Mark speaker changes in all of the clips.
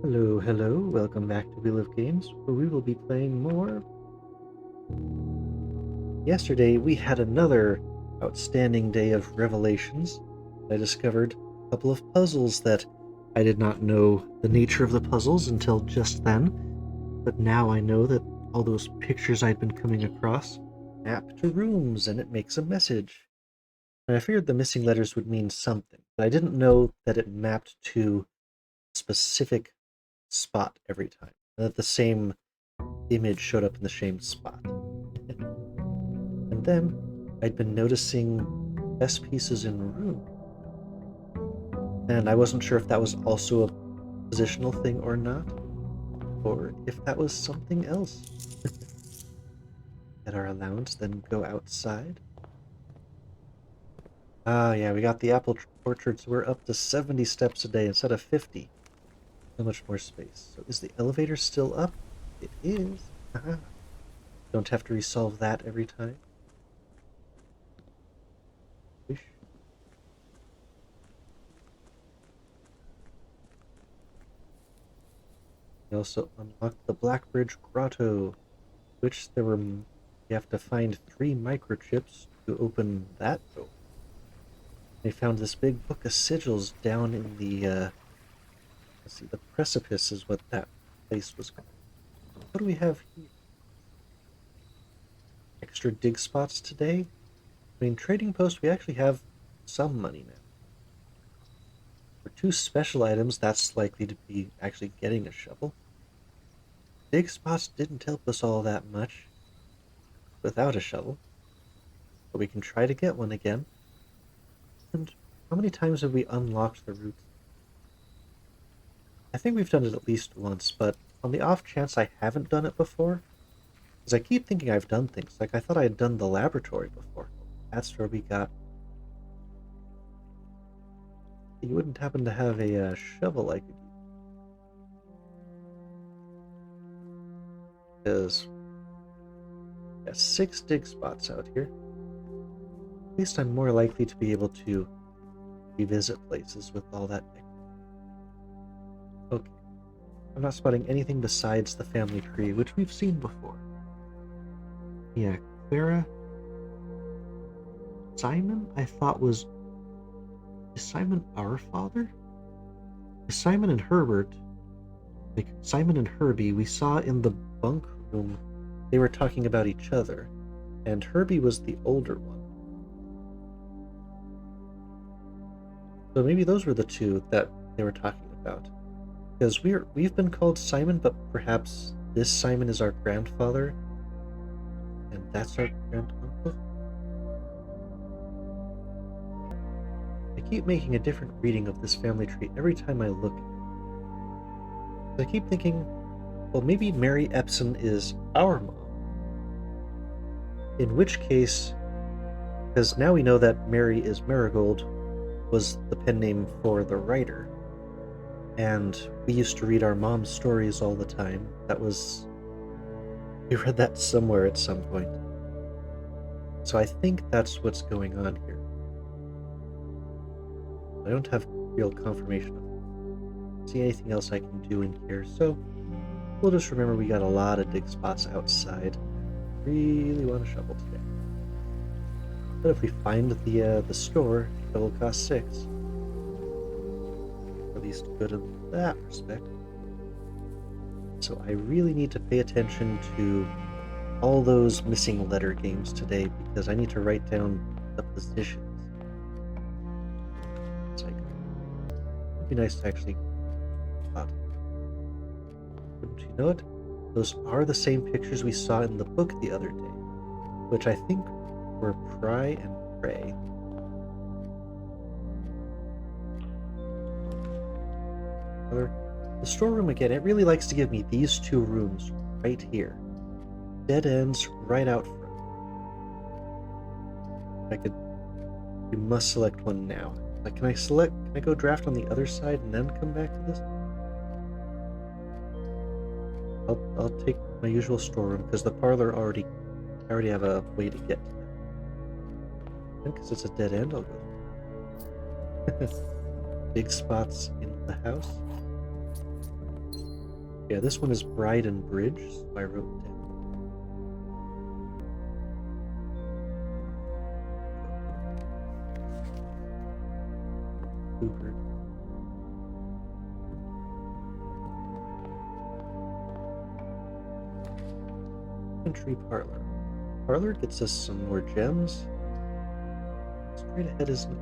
Speaker 1: Hello, hello, welcome back to Wheel of Games, where we will be playing more. Yesterday, we had another outstanding day of revelations. I discovered a couple of puzzles that I did not know the nature of the puzzles until just then, but now I know that all those pictures I'd been coming across map to rooms and it makes a message. And I figured the missing letters would mean something, but I didn't know that it mapped to a specific spot every time, that the same image showed up in the same spot. And then I'd been noticing chess pieces in room, and I wasn't sure if that was also a positional thing or not, or if that was something else. At our allowance, then go outside. Ah, yeah, we got the apple orchard, so we're up to 70 steps a day instead of 50. So much more space. So is the elevator still up? It is. Aha. Don't have to resolve that every time. Wish. We also unlocked the Blackbridge Grotto, which you have to find 3 microchips to open that door. They found this big book of sigils down in the, let's see, the precipice is what that place was called. What do we have here? Extra dig spots today? I mean, Trading Post, we actually have some money now. For 2 special items, that's likely to be actually getting a shovel. Dig spots didn't help us all that much without a shovel, but we can try to get one again. And how many times have we unlocked the root? I think we've done it at least once, but on the off chance I haven't done it before, because I keep thinking I've done things. Like, I thought I had done the laboratory before. That's where we got... You wouldn't happen to have a shovel I could use. Because... yeah, 6 dig spots out here. At least I'm more likely to be able to revisit places with all that. Okay. I'm not spotting anything besides the family tree, which we've seen before. Yeah, Clara... Simon, I thought was... Is Simon our father? Simon and Herbert, like Simon and Herbie, we saw in the bunk room, they were talking about each other, and Herbie was the older one. So maybe those were the 2 that they were talking about. Because we've been called Simon, but perhaps this Simon is our grandfather, and that's our granduncle? I keep making a different reading of this family tree every time I look at it. I keep thinking, well, maybe Mary Epson is our mom. In which case, because now we know that Mary is Marigold was the pen name for the writer, and we used to read our mom's stories all the time. We read that somewhere at some point. So I think that's what's going on here. I don't have real confirmation of see anything else I can do in here, so we'll just remember we got a lot of dig spots outside. Really want to shovel today. But if we find the store, it will cost 6. At least good in that respect. So I really need to pay attention to all those missing letter games today, because I need to write down the positions. It's like, it'd be nice to actually... Wouldn't you know it? Those are the same pictures we saw in the book the other day, which I think were Pry and Pray. The storeroom again, it really likes to give me these 2 rooms right here. Dead ends right out front. You must select one now. Like, can I go draft on the other side and then come back to this? I'll take my usual storeroom, because the parlor I already have a way to get to that. And because it's a dead end, I'll go. Big spots in the house. Yeah, this one is Bride and Bridge, so I wrote it down. Bluebird. Country Parlor. Parlor gets us some more gems. Straight ahead isn't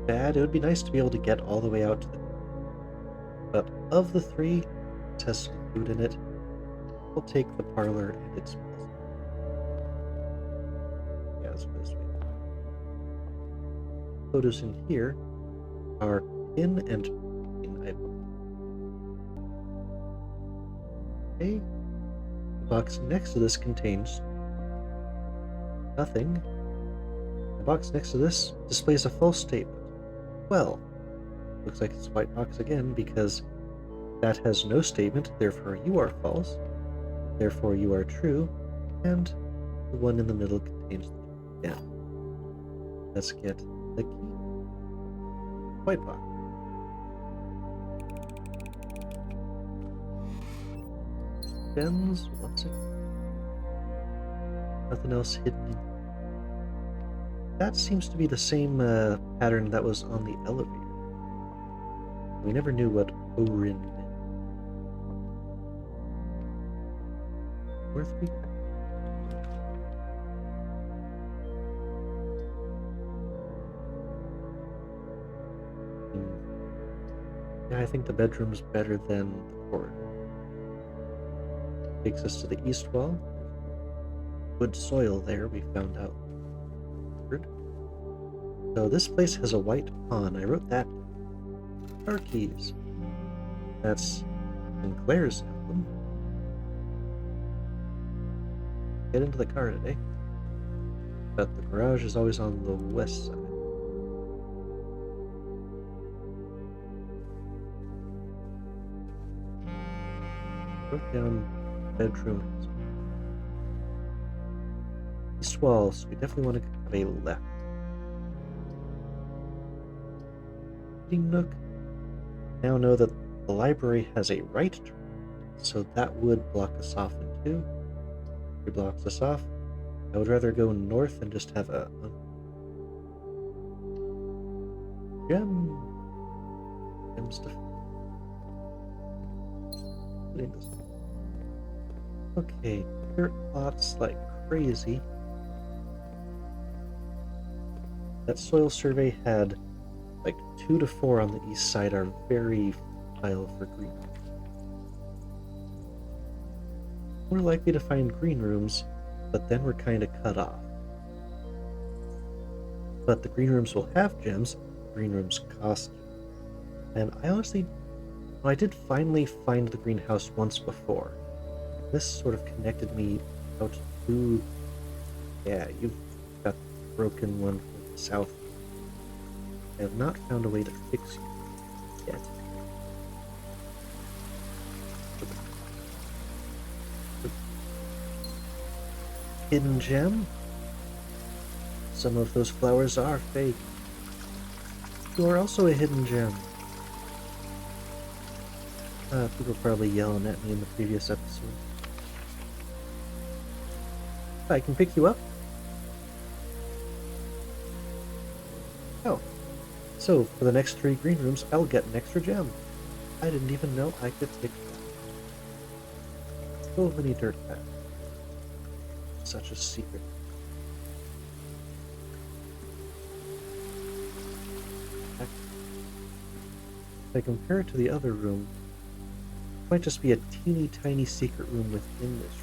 Speaker 1: bad. It would be nice to be able to get all the way out to the... But of the three, it has some food in it. We'll take the parlor and its puzzle. Yeah, let's go this way. Photos in here are pin and pin, I believe. Okay. The box next to this contains nothing. The box next to this displays a false statement. Well, looks like it's a white box again because that has no statement, therefore you are false, therefore you are true, and the one in the middle contains the gem. Let's get the key. White box. Gems, once again. Nothing else hidden in. That seems to be the same pattern that was on the elevator. We never knew what Orin meant. Worth we? Yeah, I think the bedroom's better than the corridor. Takes us to the east wall. Good soil there, we found out. So this place has a white pawn. I wrote that. Car keys. That's Sinclair's album. Get into the car today. But the garage is always on the west side. Wrote down bedroom. East wall, so we definitely want to have a left. Reading nook. Now know that the library has a right turn, so that would block us off in two. If it blocks us off, I would rather go north and just have a gem. Gem stuff. Okay, dirt plots like crazy. That soil survey had like 2 to 4 on the east side are very fertile for green. We're likely to find green rooms, but then we're kind of cut off. But the green rooms will have gems, green rooms cost. And I did finally find the greenhouse once before. This sort of connected me out to, yeah, you've got the broken one from the south. I have not found a way to fix you yet. Hidden gem? Some of those flowers are fake. You are also a hidden gem. People were probably yelling at me in the previous episode. I can pick you up? Oh. So, for the next 3 green rooms, I'll get an extra gem. I didn't even know I could take that. So many dirt paths. Such a secret. If I compare it to the other room, it might just be a teeny tiny secret room within this room.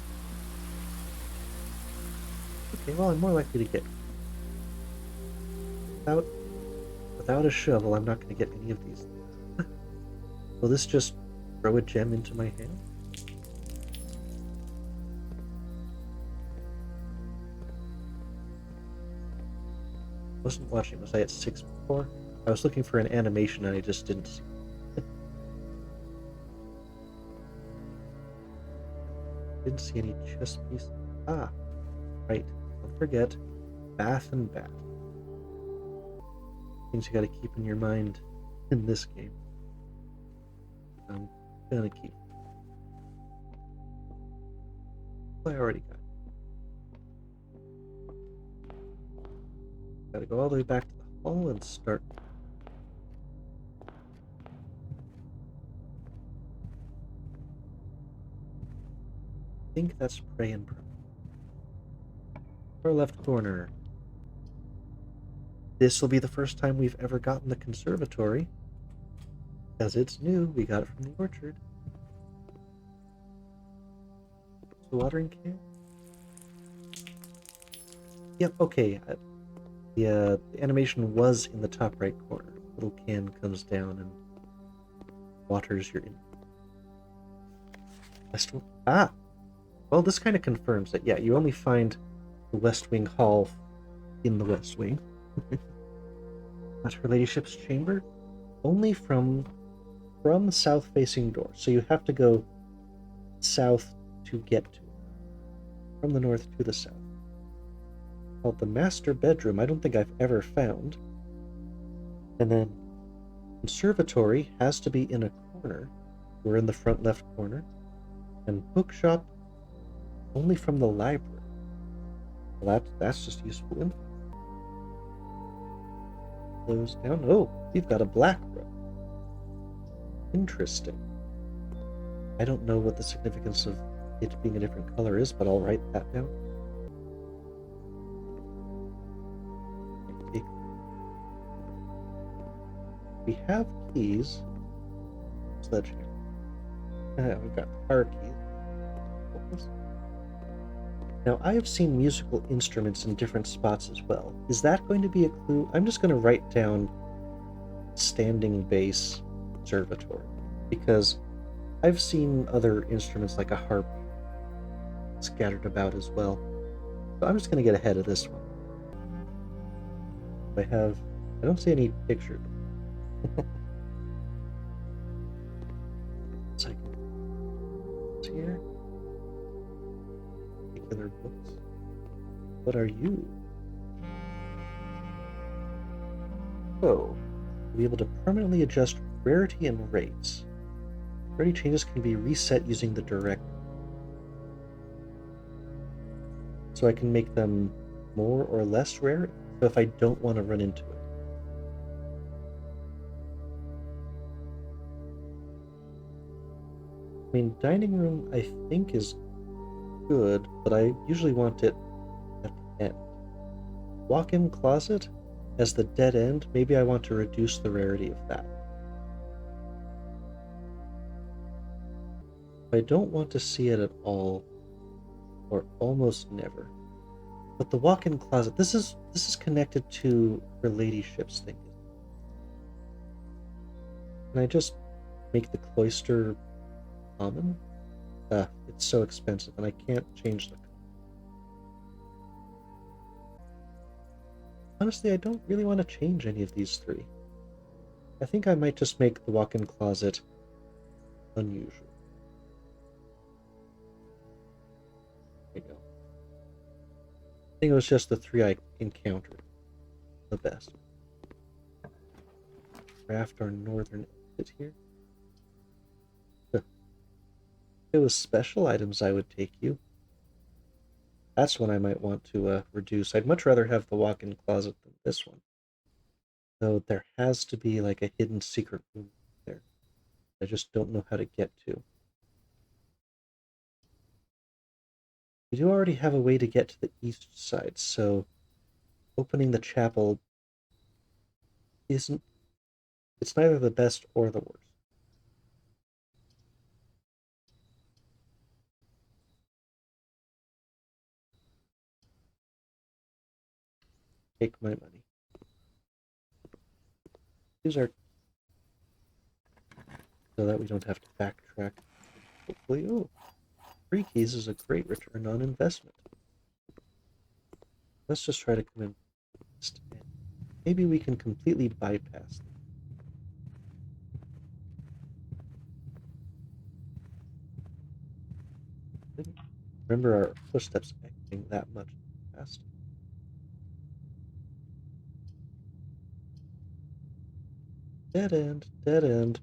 Speaker 1: Okay, well, I'm more likely to get... Without a shovel, I'm not going to get any of these. Will this just throw a gem into my hand? Wasn't watching. Was I at 6 before? I was looking for an animation and I just didn't see it. Didn't see any chess pieces. Ah, right. Don't forget, bath and bat. Things you gotta keep in your mind in this game. I'm gonna keep. I already got it. Gotta go all the way back to the hall and start. I think that's pray and pray. Our left corner. This will be the first time we've ever gotten the conservatory. As it's new, we got it from the orchard. The watering can. Yep, okay. The animation was in the top right corner. Little can comes down and waters your in. West Wing. Ah! Well, this kind of confirms that, yeah, you only find the West Wing Hall in the West Wing. That's Her Ladyship's chamber. Only from the south-facing door. So you have to go south to get to it. From the north to the south. Called the master bedroom. I don't think I've ever found. And then conservatory has to be in a corner. We're in the front left corner. And bookshop only from the library. Well, that's just useful info. Close down. Oh, you've got a black row. Interesting. I don't know what the significance of it being a different color is, but I'll write that down. We have keys. Sledgehammer. We've got car keys. Now, I have seen musical instruments in different spots as well. Is that going to be a clue? I'm just going to write down standing bass conservatory, because I've seen other instruments like a harp scattered about as well. So I'm just going to get ahead of this one. I don't see any pictures. It's like here. Particular books. What are you? Oh, to be able to permanently adjust rarity and rates. Rarity changes can be reset using the directory. So I can make them more or less rare, so if I don't want to run into it. I mean, dining room I think is good, but I usually want it at the end. Walk-in closet as the dead end, maybe I want to reduce the rarity of that. I don't want to see it at all, or almost never. But the walk-in closet, this is connected to Her Ladyship's thing. Can I just make the cloister common? It's so expensive, and I can't change the color. Honestly, I don't really want to change any of these three. I think I might just make the walk-in closet unusual. There you go. I think it was just the three I encountered the best. Craft our northern exit here. If it was special items, I would take you. That's one I might want to reduce. I'd much rather have the walk-in closet than this one. So there has to be like a hidden secret room there. I just don't know how to get to. We do already have a way to get to the east side, so opening the chapel isn't... It's neither the best or the worst. Take my money. Use our... so that we don't have to backtrack. Hopefully, oh, 3 keys is a great return on investment. Let's just try to come in. Maybe we can completely bypass them. Remember our footsteps echoing that much fast. Dead end,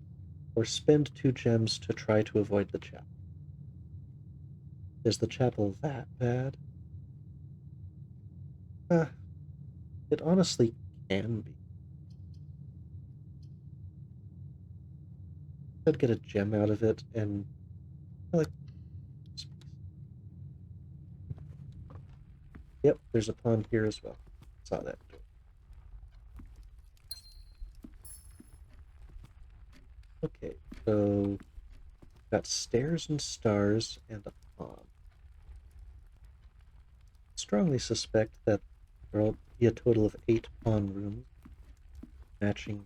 Speaker 1: or spend 2 gems to try to avoid the chapel. Is the chapel that bad? Uh, it honestly can be. I'd get a gem out of it, and I like this piece. Yep, there's a pond here as well. Saw that door. Okay, so got stairs and stars and a pond. Strongly suspect that there will be a total of 8 pond rooms, matching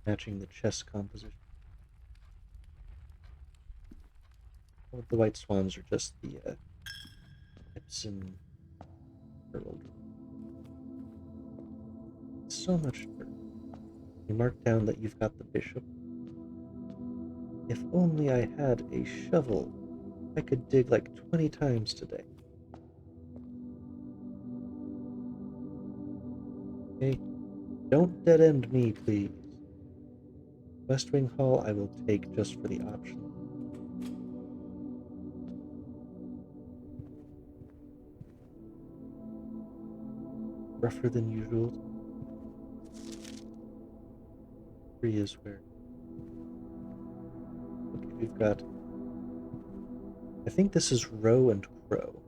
Speaker 1: the chess composition. Well, the white swans are just the Epsom herald. So much dirt. You mark down that you've got the bishop. If only I had a shovel, I could dig like 20 times today. Okay, don't dead end me, please. West Wing Hall I will take just for the option. Rougher than usual. 3 is where. Okay, we've got. I think this is row and crow.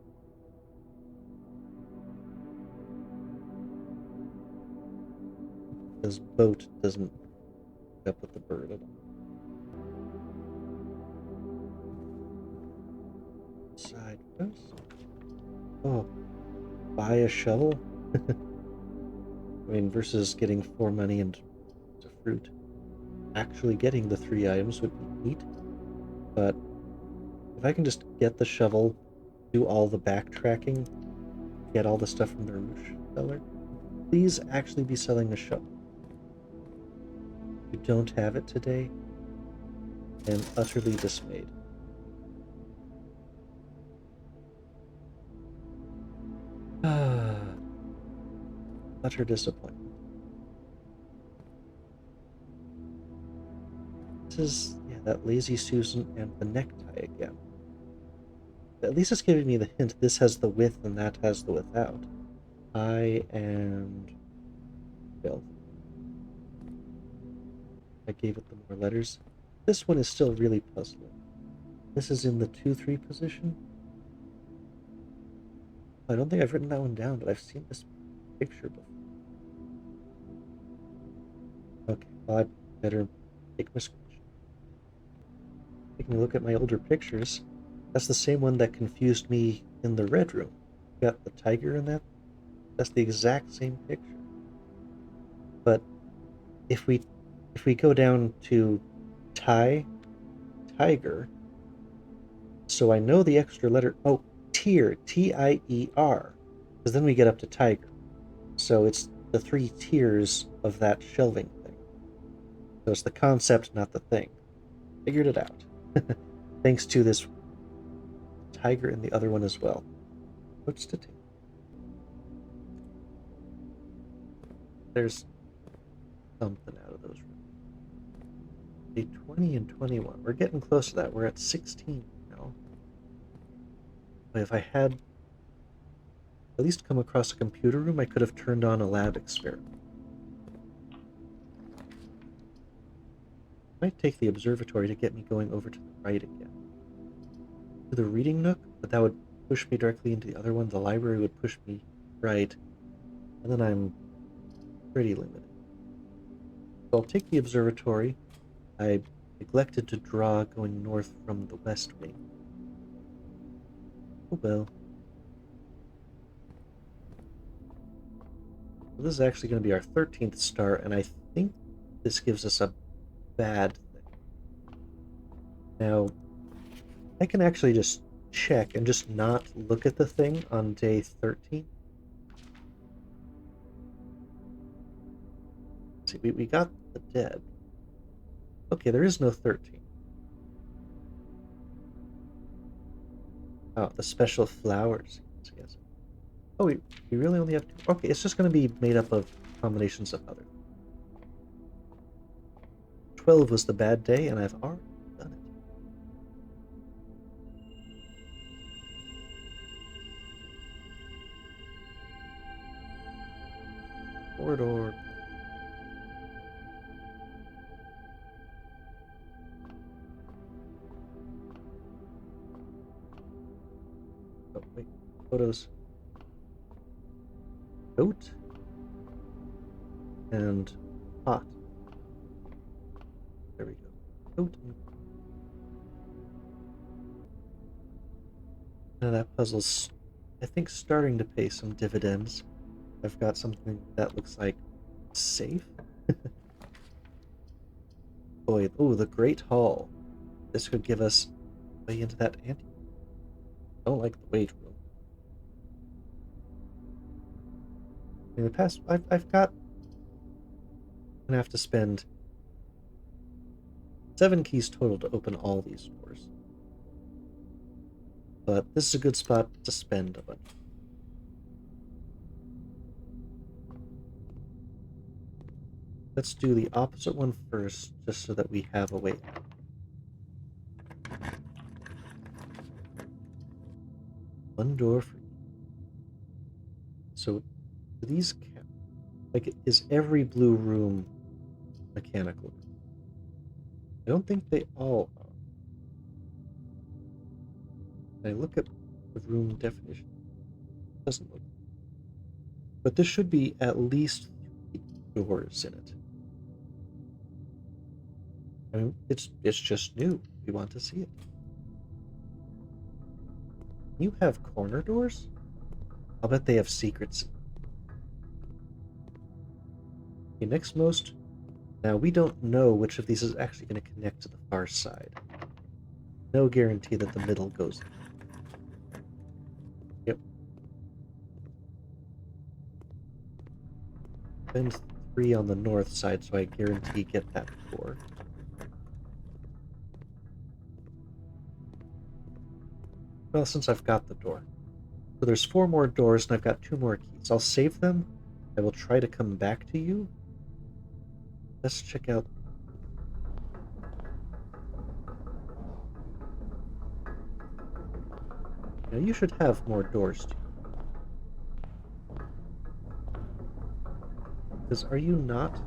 Speaker 1: Because boat doesn't pick up with the bird at all. Side post. Oh, buy a shovel? I mean, versus getting 4 money and a fruit. Actually getting the 3 items would be neat. But if I can just get the shovel, do all the backtracking, get all the stuff from the Root Cellar, please actually be selling a shovel. If you don't have it today, I am utterly dismayed. Utter disappointment. This is, yeah, that Lazy Susan and the necktie again. At least it's giving me the hint this has the with and that has the without. I and Bill. I gave it the more letters. This one is still really puzzling. This is in the 2-3 position. I don't think I've written that one down, but I've seen this picture before. Okay, well, I better take my screenshot. Taking a look at my older pictures, that's the same one that confused me in the red room. Got the tiger in that. That's the exact same picture. But if we go down to tiger, so I know the extra letter. Oh, tier, T-I-E-R, because then we get up to tiger. So it's the 3 tiers of that shelving thing. So it's the concept, not the thing. Figured it out. Thanks to this tiger and the other one as well. What's to take? There's something out of those rooms. A 20 and 21. We're getting close to that. We're at 16 now. But if I had at least come across a computer room, I could have turned on a lab experiment. Might take the observatory to get me going over to the right again. To the reading nook, but that would push me directly into the other one. The library would push me right, and then I'm pretty limited. So I'll take the observatory. I neglected to draw going north from the west wing. Oh well. So this is actually going to be our 13th star, and I think this gives us a bad thing. Now, I can actually just check and just not look at the thing on day 13. See, we got the dead. Okay, there is no 13. Oh, the special flowers. Yes. Oh, we really only have 2. Okay, it's just going to be made up of combinations of other. 12 was the bad day, and I've already done it. corridor. Oh, wait. Photos. Goat. And pot. There we go. Goat and... Now that puzzle's, I think, starting to pay some dividends. I've got something that looks like safe. Boy, oh, the Great Hall. This could give us way into that ante. I don't like the weight room. In the past, I've got... I'm gonna have to spend 7 keys total to open all these doors. But this is a good spot to spend a bunch. Let's do the opposite one first, just so that we have a way out. One door for... So, do these count? Like, is every blue room mechanical? I don't think they all are. When I look at the room definition, it doesn't look. But this should be at least 3 doors in it. I mean, it's just new. We want to see it. You have corner doors? I'll bet they have secrets. Okay, next most. Now, we don't know which of these is actually going to connect to the far side. No guarantee that the middle goes. Yep. Spend 3 on the north side, so I guarantee get that 4. Well, since I've got the door. So there's 4 more doors, and I've got 2 more keys. I'll save them. I will try to come back to you. Let's check out... Now, you should have more doors, too. Because are you not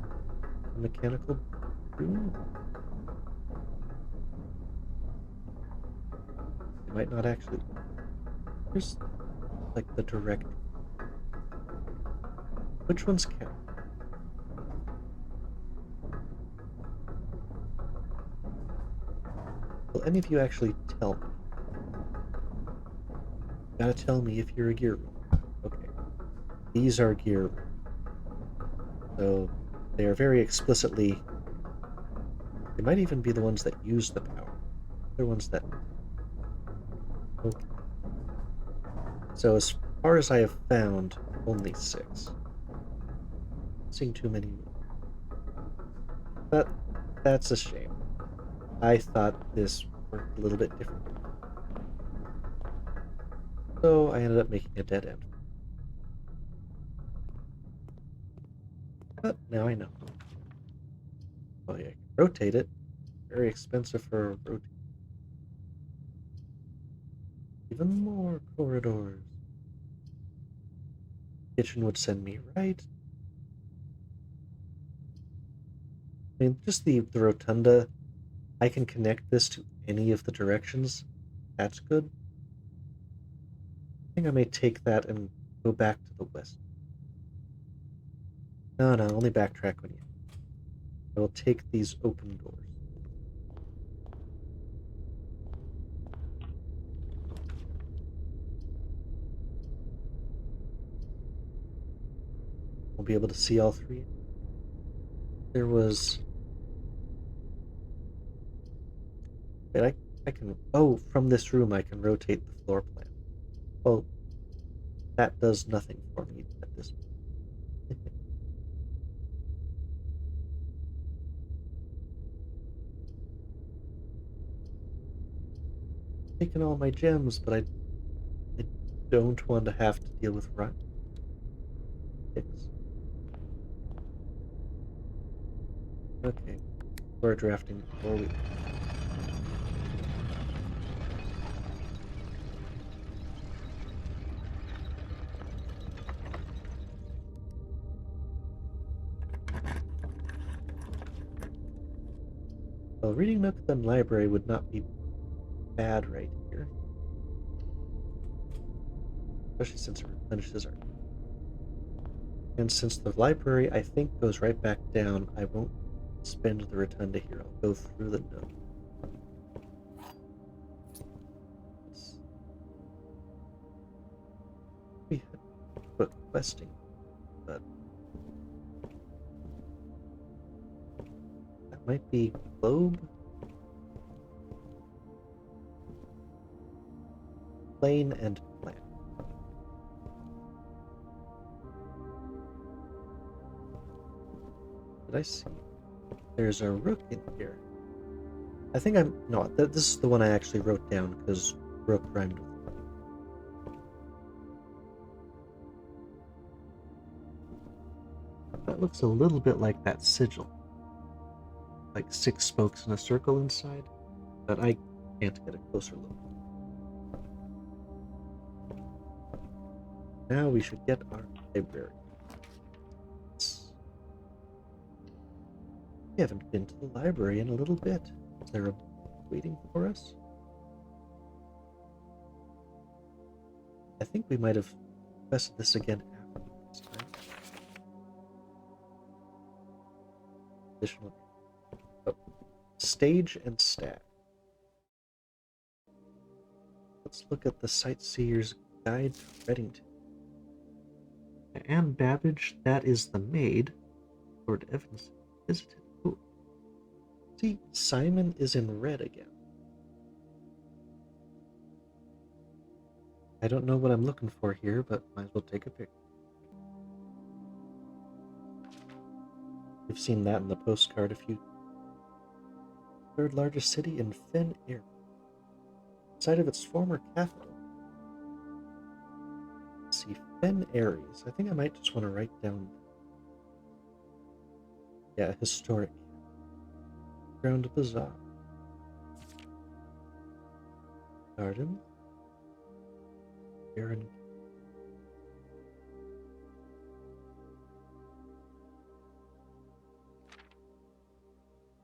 Speaker 1: a mechanical room? It might not actually... Here's, like, the direct... Which ones count? Will any of you actually tell me? You gotta tell me if you're a gear room. Okay. These are gear rooms. So they are very explicitly... They might even be the ones that use the power. They're ones that... Okay. So as far as I have found, only 6. Seeing too many. But that's a shame. I thought this worked a little bit different. So I ended up making a dead end. But now I know. Oh yeah, I can rotate it. Very expensive for a rotate. Even more corridors. Kitchen would send me right. I mean, just the rotunda, I can connect this to any of the directions. That's good. I think I may take that and go back to the west. No, only backtrack when you... I will take these open doors. We'll be able to see all 3. There was... Wait, I can... Oh, from this room I can rotate the floor plan. Well, that does nothing for me at this point. Taking all my gems, but I don't want to have to deal with run. 6. Okay. We're drafting before we... Well, reading nook and library would not be bad right here. Especially since it replenishes our. And since the library, I think, goes right back down, I won't spend the rotunda here. I'll go through the nook. We had put questing, but that might be globe. Plane and plant. Did I see? There's a rook in here. I think I'm no. This is the one I actually wrote down because rook rhymed with. That looks a little bit like that sigil, like 6 spokes in a circle inside, but I can't get a closer look. Now we should get our library. We haven't been to the library in a little bit. Is there a waiting for us? I think we might have tested this again after this time. Additional. Oh, stage and staff. Let's look at the Sightseer's Guide to Reddington. Anne Babbage, that is the maid. Lord Evans visited. Ooh. See, Simon is in red again. I don't know what I'm looking for here, but might as well take a picture. We've seen that in the postcard a few. Third largest city in Fen Area, site of its former capital. Let's see, Fen Aries. I think I might just want to write down. Yeah, historic. Ground Bazaar. Garden. Baron.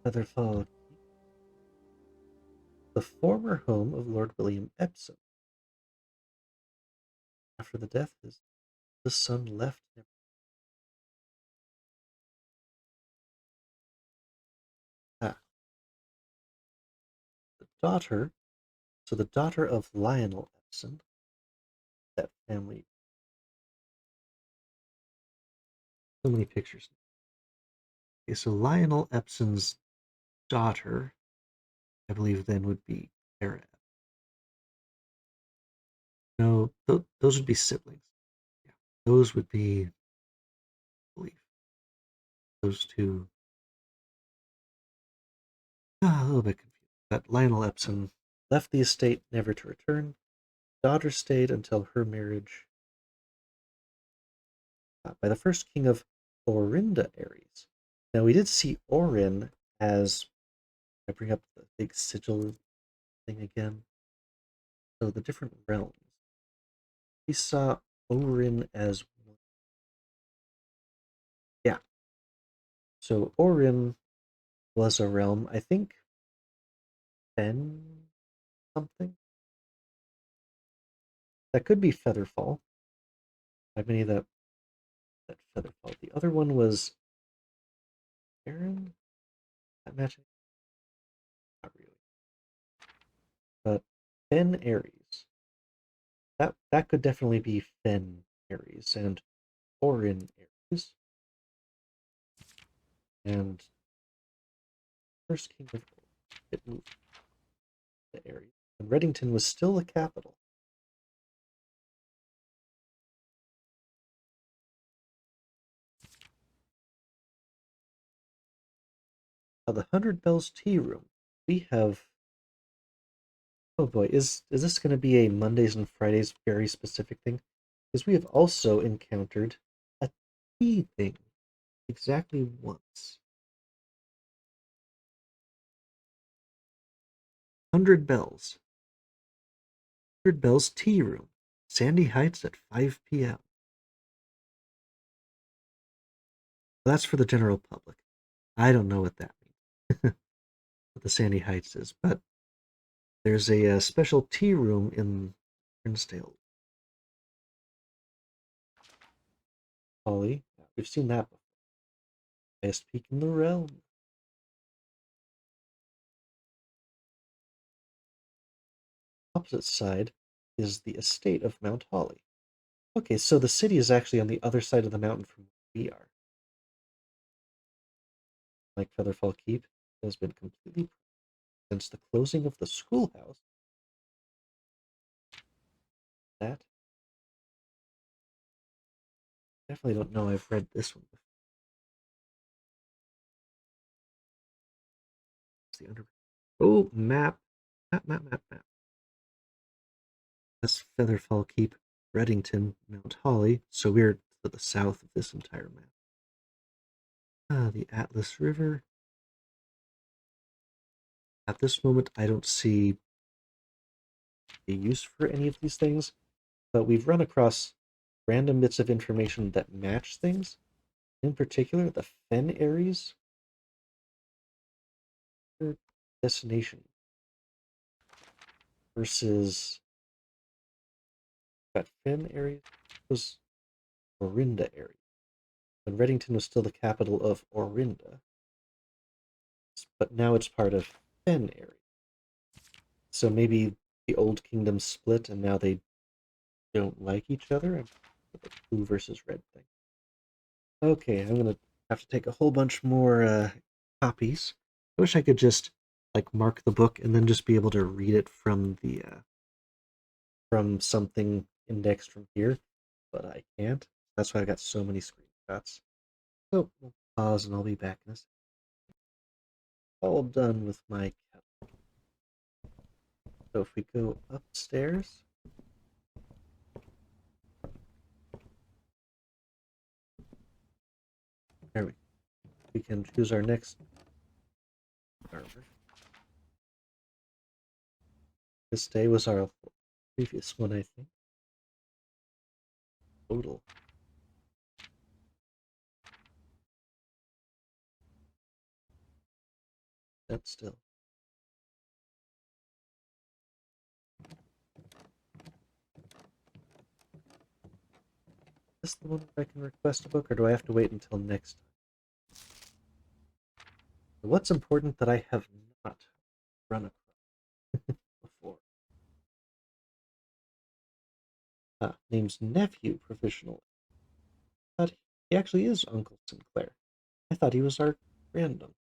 Speaker 1: Featherfall. The former home of Lord William Epsom. After the death, the son left him. Ah, the daughter. So the daughter of Lionel Epsom. That family. So many pictures. Okay, so Lionel Epsom's daughter, I believe, then would be Sarah. No, those would be siblings. Yeah, those would be, I believe, those two. A little bit confused. But Lionel Epsom left the estate never to return. Daughter stayed until her marriage by the first king of Orinda Aries. Now we did see Orin as I bring up the big sigil thing again. So the different realms. We saw Orin as one. Yeah. So Orin was a realm, I think Fen something. That could be Featherfall. I mean that Featherfall. The other one was Aaron? That matching? Not really. But Fen Aries. That could definitely be Fen Aries and Orin Aries. And first king of it moved to Aries. And Reddington was still the capital. Now the Hundred Bells Tea Room. We have oh boy, is this gonna be a Mondays and Fridays very specific thing? Because we have also encountered a tea thing exactly once. 100 Bells. 100 Bells Tea Room. Sandy Heights at 5 p.m. That's for the general public. I don't know what that means. what the Sandy Heights is, but there's a special tea room in Princedom. Holly, we've seen that before. Highest peak in the realm. Opposite side is the estate of Mount Holly. Okay, so the city is actually on the other side of the mountain from where we are. Like Featherfall Keep has been completely since the closing of the schoolhouse. That definitely don't know. I've read this one before. It's the under. Oh, map. Map. That's Featherfall Keep, Reddington, Mount Holly. So we're to the south of this entire map. The Atlas River. At this moment, I don't see a use for any of these things, but we've run across random bits of information that match things. In particular, the Fen Aries destination versus got Fen Aries was Orinda area. When Reddington was still the capital of Orinda, but now it's part of Fen area. So maybe the old kingdom split and now they don't like each other. The blue versus red thing. Okay, I'm gonna have to take a whole bunch more copies. I wish I could just like mark the book and then just be able to read it from the from something indexed from here, but I can't. That's why I got so many screenshots. So we'll pause and I'll be back in a second. All done with my kettle. So if we go upstairs, there we can choose our next armor. This day was our previous one, I think. Total. That's still. Is this the one where I can request a book, or do I have to wait until next time? What's important that I have not run across before? Name's nephew, provisional. But he actually is Uncle Sinclair. I thought he was our granduncle.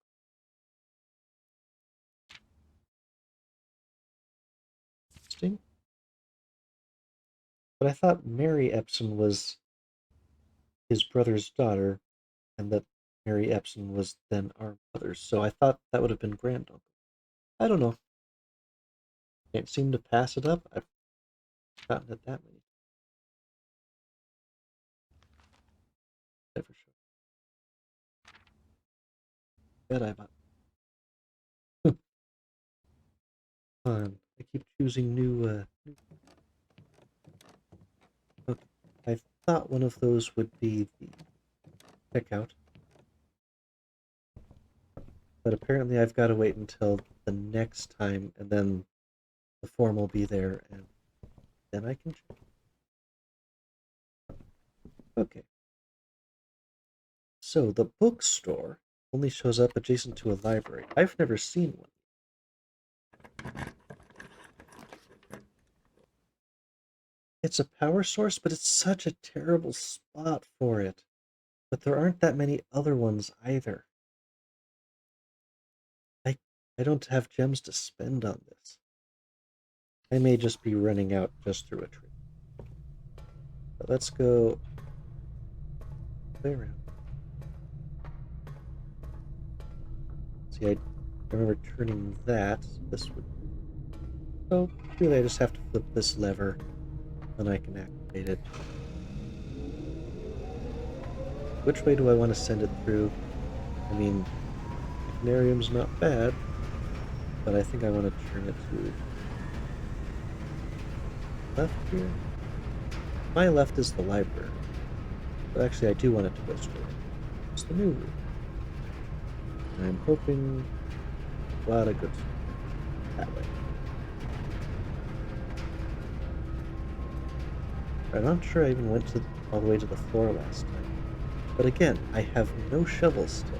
Speaker 1: Interesting. But I thought Mary Epson was his brother's daughter, and that Mary Epson was then our mother. So I thought that would have been granduncle. I don't know. Can't seem to pass it up. I've gotten it that many. Never sure. Bet I bought. I keep choosing new. Okay. I thought one of those would be the checkout, but apparently I've got to wait until the next time, and then the form will be there, and then I can check. Okay. So the bookstore only shows up adjacent to a library. I've never seen one. It's a power source, but it's such a terrible spot for it. But there aren't that many other ones either. I I don't have gems to spend on this. I may just be running out just through a tree. But let's go play around. See, I remember turning that. This would. So really, I just have to flip this lever, and I can activate it. Which way do I want to send it through? I mean, Ignarium's not bad, but I think I want to turn it to left here. My left is the library, but actually I do want it to go straight. It's the new route. And I'm hoping A lot of good stuff that way. I'm not sure I even went all the way to the floor last time. But again, I have no shovels still.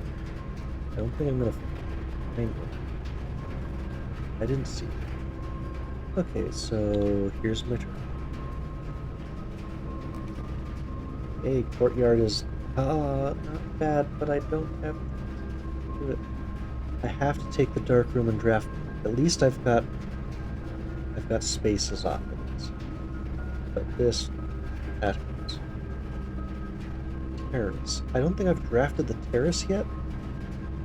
Speaker 1: I don't think I'm gonna find one. I didn't see it. Okay, so here's my turn. Hey, courtyard is not bad, but I don't have to do it. I have to take the dark room and draft. At least I've got spaces off of this. But that hurts. Terrace. I don't think I've drafted the terrace yet.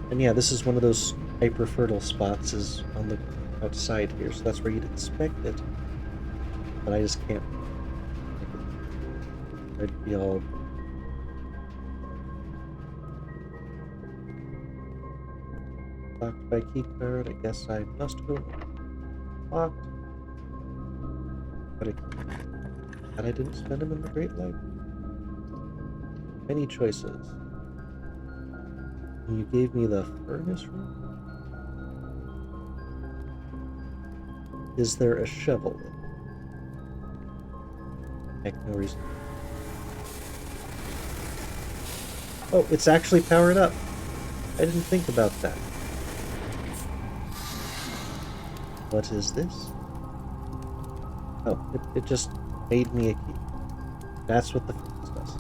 Speaker 1: And yeah, this is one of those hyper fertile spots is on the outside here, so that's where you'd expect it. But I just can't. I'd be all locked by keycard. I guess I must go locked. But I didn't spend them in the Great Library. Many choices. And you gave me the furnace room? Is there a shovel in it? Heck, no reason. Oh, it's actually powered up. I didn't think about that. What is this? Oh, it just made me a key. That's what the furnace does.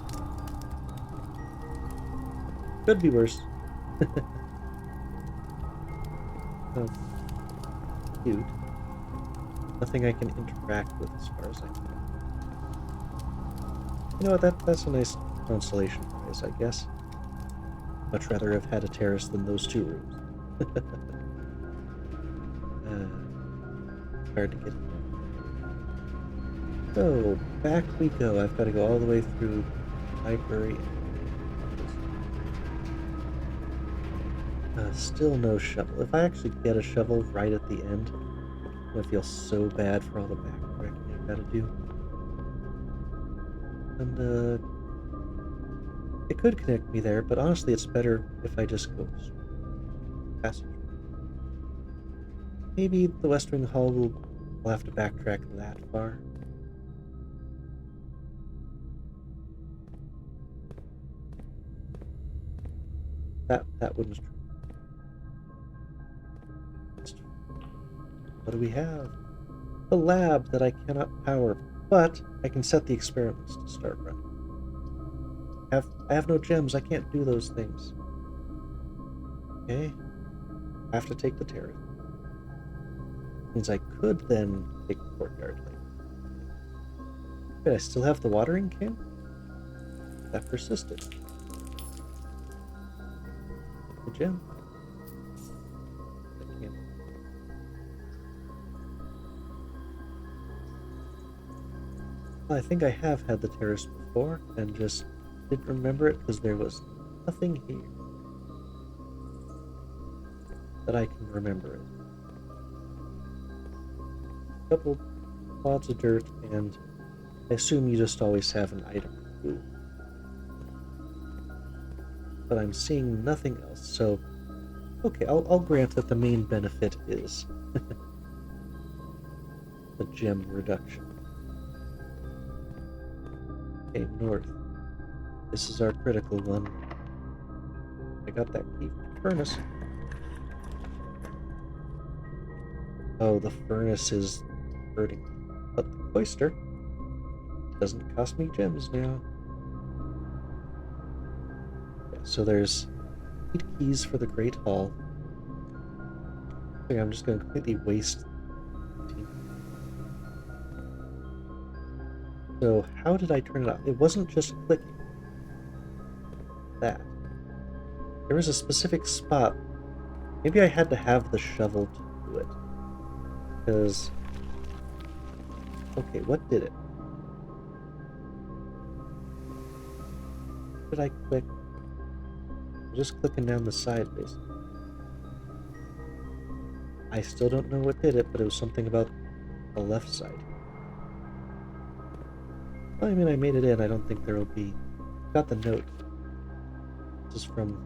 Speaker 1: Could be worse. Oh, cute. Nothing I can interact with as far as I can. You know what, that's a nice consolation prize, I guess. Much rather have had a terrace than those two rooms. Hard to get in. So, back we go. I've got to go all the way through library. Still no shovel. If I actually get a shovel right at the end, I'm gonna feel so bad for all the backtracking I've got to do. And, it could connect me there, but honestly it's better if I just go passage. Maybe the West Wing Hall will have to backtrack that far. That wouldn't. What do we have? A lab that I cannot power, but I can set the experiments to start running. I have no gems. I can't do those things. Okay. I have to take the terrace. Means I could then take the courtyard later. But I still have the watering can? That persisted. The gem. I can't. Well, I think I have had the terrace before and just didn't remember it because there was nothing here that I can remember it. A couple clods of dirt, and I assume you just always have an item or two. But I'm seeing nothing else, so okay, I'll grant that the main benefit is the gem reduction. Okay, north. This is our critical one. I got that key from the furnace. Oh, the furnace is hurting. But the cloister doesn't cost me gems now. Yeah, so there's 8 keys for the Great Hall. I think I'm just going to completely waste. So how did I turn it off? It wasn't just clicking. That. There was a specific spot. Maybe I had to have the shovel to do it. Because... okay, what did it? What did I click? I'm just clicking down the side, basically. I still don't know what did it, but it was something about the left side. Well, I mean, I made it in. I don't think there will be... got the note. This is from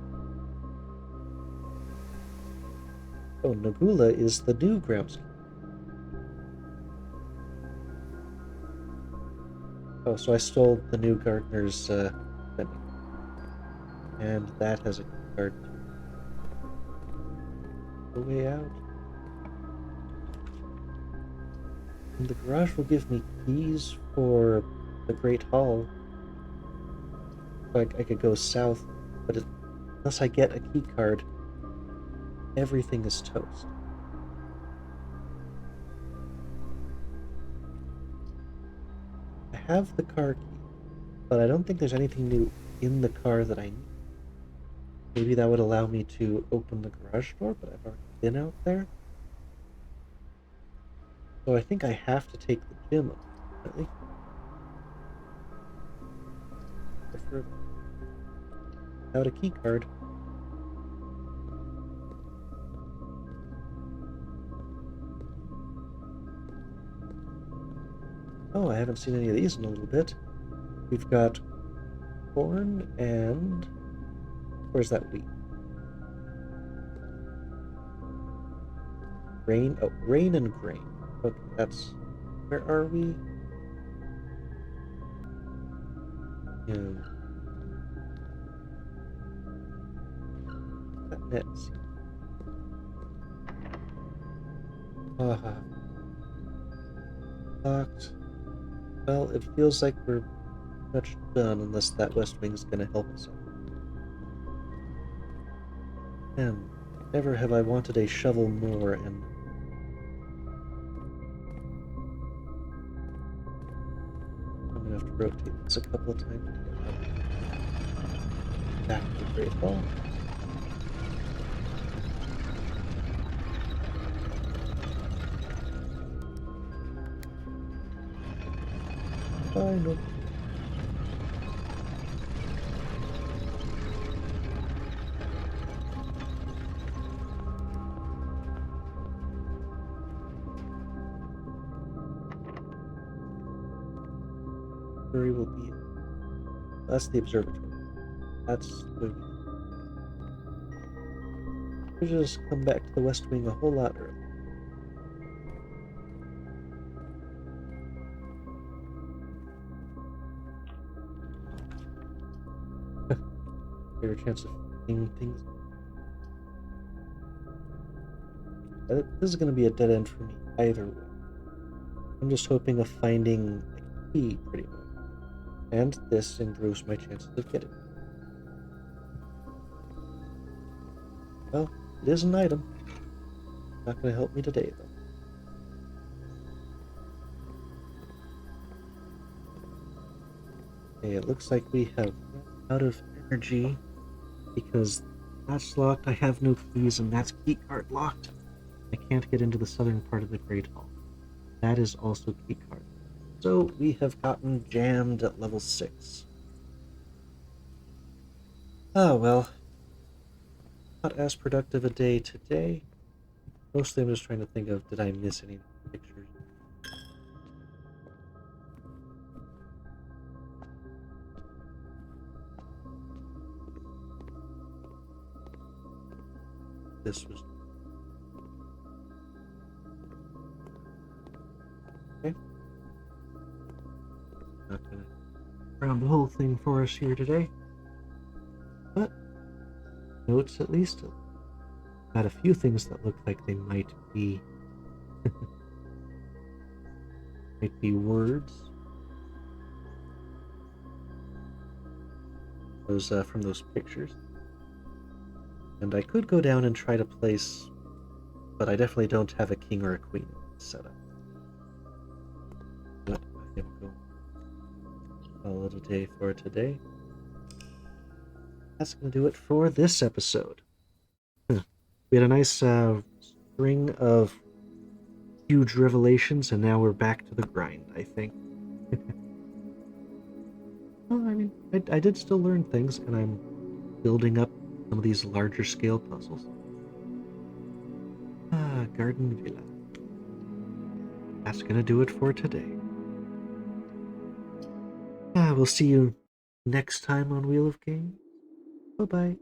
Speaker 1: Oh, Nagula is the new groundskeeper. Oh, so I stole the new gardener's vending. And that has a key card too. The way out. And the garage will give me keys for the Great Hall. So I could go south, but unless I get a key card, everything is toast. I have the car key, but I don't think there's anything new in the car that I need. Maybe that would allow me to open the garage door, but I've already been out there. So I think I have to take the gym, unfortunately. Preferably without a key card. Oh, I haven't seen any of these in a little bit. We've got corn and... where's that wheat? Grain? Oh, grain and grain. Okay, that's... where are we? That net's... locked. Well, it feels like we're much done unless that west wing's gonna help us out. And never have I wanted a shovel more, and I'm gonna have to rotate this a couple of times to get back to the Great Hall. Final. Where will be. That's the observatory. That's the. We just come back to the West Wing a whole lot early. Greater chance of finding things. This is going to be a dead end for me either way. I'm just hoping of finding a key pretty much. And this improves my chances of getting it. Well, it is an item. Not going to help me today, though. Okay, it looks like we have run out of energy because that's locked. I have no keys, and that's key card locked. I can't get into the southern part of the Great Hall. That is also key card. So we have gotten jammed at level 6. Oh well. Not as productive a day today. Mostly I'm just trying to think of, did I miss any pictures? This was... okay. Not gonna round the whole thing for us here today. But notes at least. Got a few things that look like they might be might be words. Those from those pictures. And I could go down and try to place, but I definitely don't have a king or a queen set up. But I am going to call it a day for today. That's going to do it for this episode. We had a nice string of huge revelations, and now we're back to the grind, I think. Well, I mean, I did still learn things, and I'm building up some of these larger scale puzzles. Garden Villa. That's going to do it for today. We'll see you next time on Wheel of Games. Bye-bye.